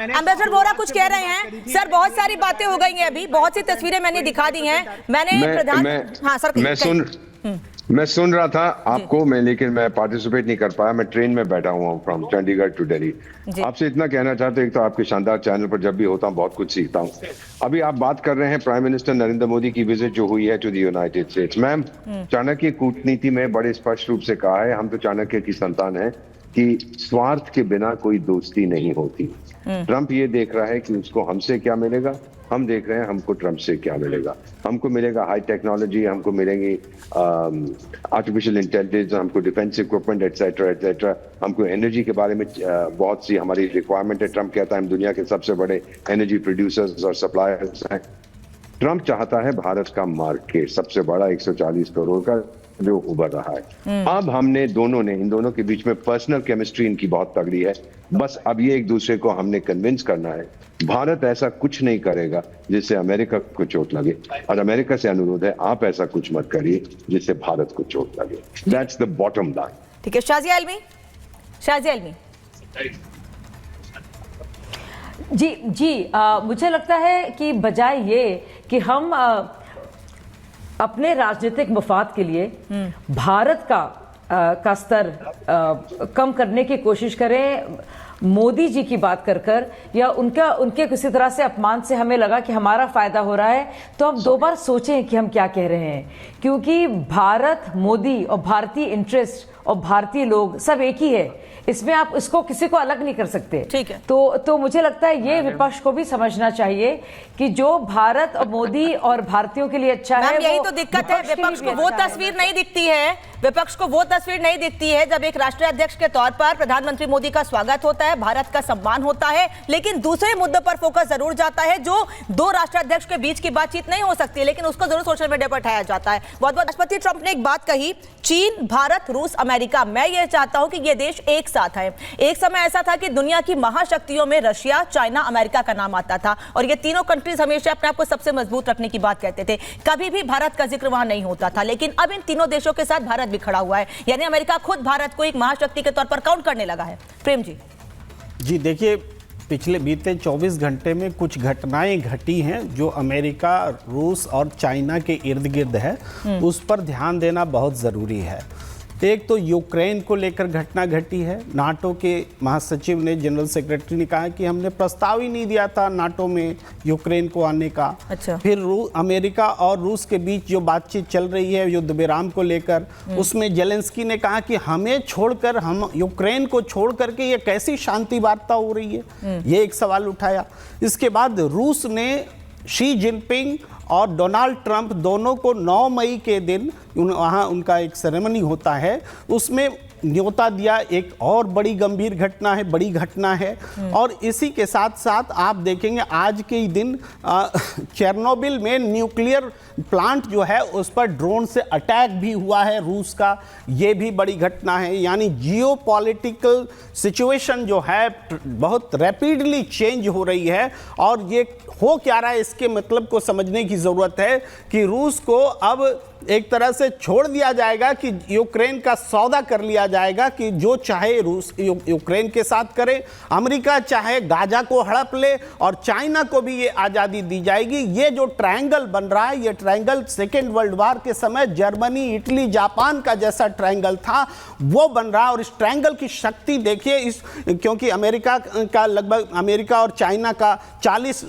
Ambassador Vora कुछ कह रहे हैं सर। बहुत सारी बातें हो गई हैं, अभी बहुत सी तस्वीरें मैंने दिखा दी हैं। हाँ सर, मैं सुन रहा था आपको, लेकिन मैं पार्टिसिपेट नहीं कर पाया। मैं ट्रेन में बैठा हुआ हूँ फ्रॉम चंडीगढ़ टू दिल्ली। आपसे इतना कहना चाहते, एक तो आपके शानदार चैनल पर जब भी होता हूँ बहुत कुछ सीखता हूँ। अभी आप बात कर रहे हैं प्राइम मिनिस्टर नरेंद्र मोदी की विजिट जो हुई है to the United States. Ma'am, Chanakya कूटनीति में बड़े स्पष्ट रूप से कहा है, हम तो चाणक्य की संतान है, कि स्वार्थ के बिना कोई दोस्ती नहीं होती। ट्रंप ये देख रहा है कि उसको हमसे क्या मिलेगा, हम देख रहे हैं हमको ट्रंप से क्या मिलेगा। हमको मिलेगा हाई टेक्नोलॉजी, हमको मिलेंगी आर्टिफिशियल इंटेलिजेंस, हमको डिफेंस इक्विपमेंट एटसेट्रा एटसेट्रा, हमको एनर्जी के बारे में बहुत सी हमारी रिक्वायरमेंट है। ट्रंप कहता है हम दुनिया के सबसे बड़े एनर्जी प्रोड्यूसर्स और सप्लायर्स हैं। ट्रंप चाहता है भारत का मार्केट सबसे बड़ा 140 करोड़ का जो उभर रहा है। अब हमने इन दोनों के बीच में पर्सनल केमिस्ट्री इनकी बहुत तगड़ी है। बस अब ये एक दूसरे को हमने कन्विंस करना है। भारत ऐसा कुछ नहीं करेगा जिससे अमेरिका को चोट लगे, और अमेरिका से अनुरोध है आप ऐसा कुछ मत करिए जिससे भारत को चोट लगे। That's the bottom line. ठीक है, शाजिया आलमी। जी, मुझे लगता है कि बजाय ये कि हम अपने राजनीतिक मफाद के लिए भारत का स्तर कम करने की कोशिश करें, मोदी जी की बात कर या उनके किसी तरह से अपमान से हमें लगा कि हमारा फायदा हो रहा है, तो हम दो बार सोचें कि हम क्या कह रहे हैं। क्योंकि भारत, मोदी और भारतीय इंटरेस्ट और भारतीय लोग सब एक ही है, इसमें आप इसको किसी को अलग नहीं कर सकते। ठीक है, तो मुझे लगता है ये विपक्ष को भी समझना चाहिए कि जो भारत और मोदी और भारतीयों के लिए अच्छा है, यही तो दिक्कत है। विपक्ष को वो तस्वीर नहीं दिखती है, विपक्ष को वो तस्वीर नहीं दिखती है जब एक राष्ट्रीय अध्यक्ष के तौर पर प्रधानमंत्री मोदी का स्वागत होता है, भारत का सम्मान होता है, लेकिन दूसरे मुद्दों पर फोकस जरूर जाता है जो दो राष्ट्राध्यक्ष के बीच की बातचीत नहीं हो सकती, लेकिन उसको जरूर सोशल मीडिया पर उठाया जाता है। बहुत राष्ट्रपति ट्रंप ने एक बात कही, चीन, भारत, रूस, अमेरिका, मैं ये चाहता हूं कि ये देश एक साथ है। एक समय ऐसा था कि दुनिया की महाशक्तियों में रशिया, चाइना, अमेरिका का नाम आता था, और ये तीनों कंट्रीज हमेशा अपने आप को सबसे मजबूत रखने की बात कहते थे। कभी भी भारत का जिक्र वहां नहीं होता था, लेकिन अब इन तीनों देशों के साथ भारत भी खड़ा हुआ है, यानी अमेरिका खुद भारत को एक महाशक्ति के तौर पर काउंट करने लगा है। प्रेम जी देखिए, पिछले बीते 24 घंटे में कुछ घटनाएं घटी हैं जो अमेरिका, रूस और चाइना के इर्द गिर्द है, उस पर ध्यान देना बहुत ज़रूरी है। एक तो यूक्रेन को लेकर घटना घटी है। नाटो के महासचिव ने, जनरल सेक्रेटरी ने कहा कि हमने प्रस्ताव ही नहीं दिया था नाटो में यूक्रेन को आने का। अच्छा। फिर अमेरिका और रूस के बीच जो बातचीत चल रही है युद्ध विराम को लेकर, उसमें जेलेंस्की ने कहा कि हमें छोड़कर, हम यूक्रेन को छोड़ करके ये कैसी शांति वार्ता हो रही है, ये एक सवाल उठाया। इसके बाद रूस ने शी जिनपिंग और डोनाल्ड ट्रंप दोनों को 9 मई के दिन वहाँ उनका एक सेरेमनी होता है, उसमें न्योता दिया। एक और बड़ी गंभीर घटना है, बड़ी घटना है। और इसी के साथ साथ आप देखेंगे आज के ही दिन चेरनोबिल में न्यूक्लियर प्लांट जो है उस पर ड्रोन से अटैक भी हुआ है रूस का, ये भी बड़ी घटना है। यानी जियोपॉलिटिकल सिचुएशन जो है बहुत रैपिडली चेंज हो रही है, और ये हो क्या रहा है इसके मतलब को समझने की ज़रूरत है कि रूस को अब एक तरह से छोड़ दिया जाएगा कि यूक्रेन का सौदा कर लिया जाएगा कि जो चाहे रूस यूक्रेन के साथ करे, अमेरिका चाहे गाजा को हड़प ले, और चाइना को भी ये आज़ादी दी जाएगी। ये जो ट्रायंगल बन रहा है, ये ट्रायंगल सेकेंड वर्ल्ड वार के समय जर्मनी, इटली, जापान का जैसा ट्रायंगल था वो बन रहा है। और इस ट्रायंगल की शक्ति देखिए, क्योंकि अमेरिका का लगभग, अमेरिका और चाइना का 40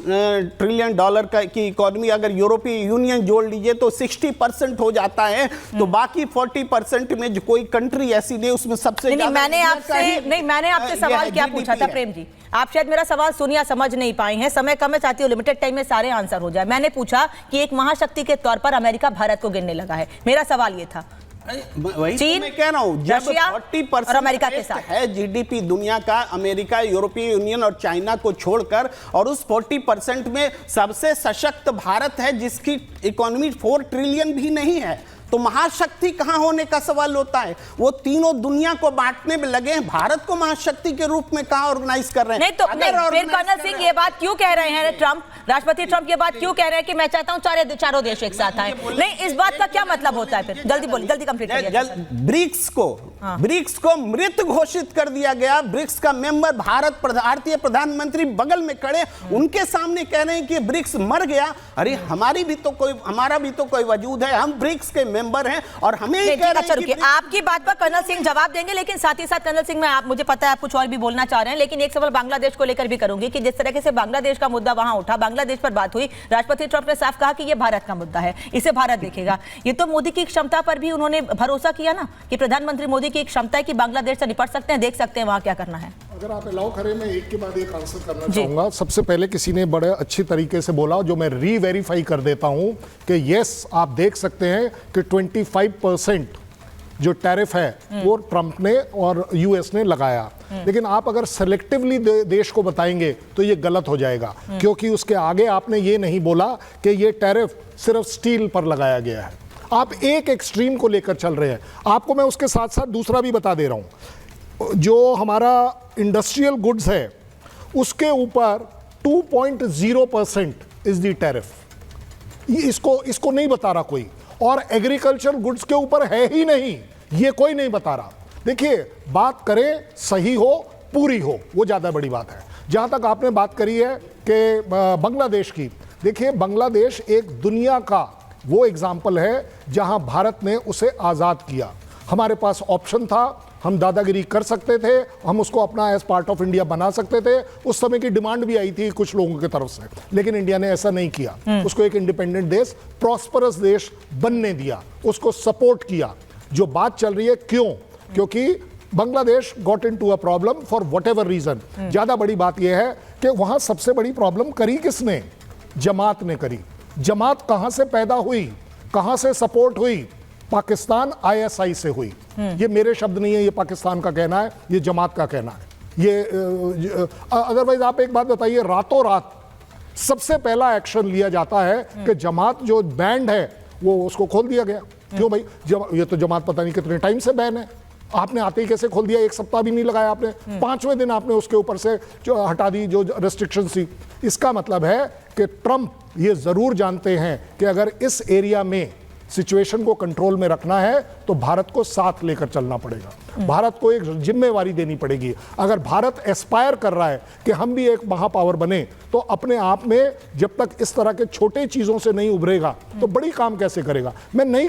ट्रिलियन डॉलर की इकोनॉमी, अगर यूरोपीय यूनियन जोड़ लीजिए तो 60% हो जाता है, तो बाकी 40% में जो कोई कंट्री ऐसी नहीं उसमें सबसे नहीं, मैंने आपसे सवाल क्या पूछा था प्रेम जी, आप शायद मेरा सवाल सुन या समझ नहीं पाए हैं। समय कम है, चाहती हूँ लिमिटेड टाइम में सारे आंसर हो जाए। मैंने पूछा कि एक महाशक्ति के तौर पर अमेरिका भारत को गिनने लगा है, मेरा सवाल ये था। वही चीन, तो मैं कह रहा हूं, जब 40% और अमेरिका के साथ है जीडीपी दुनिया का, अमेरिका, यूरोपीय यूनियन और चाइना को छोड़कर, और उस 40% में सबसे सशक्त भारत है जिसकी इकोनॉमी 4 ट्रिलियन भी नहीं है, तो महाशक्ति कहां होने का सवाल होता है। वो तीनों दुनिया को बांटने में लगे हैं, भारत को महाशक्ति के रूप में कहां ऑर्गेनाइज कर रहे हैं। नहीं तो फिर कर्नल सिंह ये बात क्यों कह रहे हैं, ट्रंप, राष्ट्रपति ट्रंप ये बात क्यों कह रहे हैं कि मैं चाहता हूं चारों देश एक साथ आए? नहीं, इस बात का क्या मतलब होता है फिर? जल्दी बोलिए, जल्दी कंप्लीट करिए। ब्रिक्स को ब्रिक्स को मृत घोषित कर दिया गया। ब्रिक्स का मेंबर भारतीय प्रधानमंत्री बगल में खड़े, उनके सामने कह रहे हैं कि ब्रिक्स मर गया। अरे हमारा भी तो कोई वजूद है, हम ब्रिक्स के मेंबर हैं और हमें ही कह रहे हैं कि आपकी बात पर कर्नल सिंह जवाब देंगे, लेकिन साथ ही साथ कर्नल सिंह मुझे पता है आप कुछ और भी बोलना चाह रहे हैं, लेकिन एक सवाल बांग्लादेश को लेकर भी करूंगी कि जिस तरीके से बांग्लादेश का मुद्दा वहां उठा, बांग्लादेश पर बात हुई, राष्ट्रपति ट्रंप ने साफ कहा कि यह भारत का मुद्दा है, इसे भारत देखेगा। ये तो मोदी की क्षमता पर भी उन्होंने भरोसा किया ना कि प्रधानमंत्री मोदी की क्षमता है कि बांग्लादेश से निपट सकते हैं, देख सकते हैं वहां क्या करना है। अगर आप अलाउ करें मैं एक के बाद एक आंसर करना चाहूंगा। सबसे पहले किसी ने बड़े अच्छी तरीके से बोला, जो मैं री-वेरीफाई कर देता हूं कि यस, आप देख सकते हैं कि 25% जो टैरिफ है वो ट्रंप ने और यूएस ने लगाया, लेकिन आप अगर सेलेक्टिवली देश को बताएंगे तो ये गलत हो जाएगा, क्योंकि उसके आगे आपने ये नहीं बोला कि ये टैरिफ सिर्फ स्टील पर लगाया गया है। आप एक एक्सट्रीम को लेकर चल रहे हैं। आपको मैं उसके साथ साथ दूसरा भी बता दे रहा हूं, जो हमारा इंडस्ट्रियल गुड्स है उसके ऊपर 2.0% इज दी टैरिफ, इसको नहीं बता रहा कोई, और एग्रीकल्चर गुड्स के ऊपर है ही नहीं, ये कोई नहीं बता रहा। देखिए, बात करें सही हो, पूरी हो, वो ज़्यादा बड़ी बात है। जहाँ तक आपने बात करी है कि बांग्लादेश की, देखिए बांग्लादेश एक दुनिया का वो एग्जाम्पल है जहाँ भारत ने उसे आज़ाद किया। हमारे पास ऑप्शन था, हम दादागिरी कर सकते थे, हम उसको अपना एज पार्ट ऑफ इंडिया बना सकते थे। उस समय की डिमांड भी आई थी कुछ लोगों की तरफ से, लेकिन इंडिया ने ऐसा नहीं किया। उसको एक इंडिपेंडेंट देश, प्रॉस्परस देश बनने दिया, उसको सपोर्ट किया। जो बात चल रही है, क्यों? क्योंकि Bangladesh got into a problem for whatever reason. ज्यादा बड़ी बात यह है कि वहां सबसे बड़ी प्रॉब्लम करी किसने? जमात ने करी। जमात कहां से पैदा हुई, कहां से सपोर्ट हुई? पाकिस्तान आईएसआई से हुई। ये मेरे शब्द नहीं है, ये पाकिस्तान का कहना है, ये जमात का कहना है। ये अदरवाइज आप एक बात बताइए, रातों रात सबसे पहला एक्शन लिया जाता है कि जमात जो बैंड है वो उसको खोल दिया गया। क्यों भाई? ये तो जमात पता नहीं कितने टाइम से बैन है, आपने आते ही कैसे खोल दिया? एक सप्ताह भी नहीं लगाया आपने, 5वें दिन आपने उसके ऊपर से जो हटा दी जो रेस्ट्रिक्शन थी। इसका मतलब है कि ट्रंप ये जरूर जानते हैं कि अगर इस एरिया में सिचुएशन को कंट्रोल में रखना है तो भारत को साथ लेकर चलना पड़ेगा, भारत को एक जिम्मेवारी देनी पड़ेगी। अगर भारत एस्पायर कर रहा है कि हम भी एक महापावर बने, तो अपने आप में जब तक इस तरह के छोटे चीजों से नहीं उभरेगा तो बड़ी काम कैसे करेगा? मैं नहीं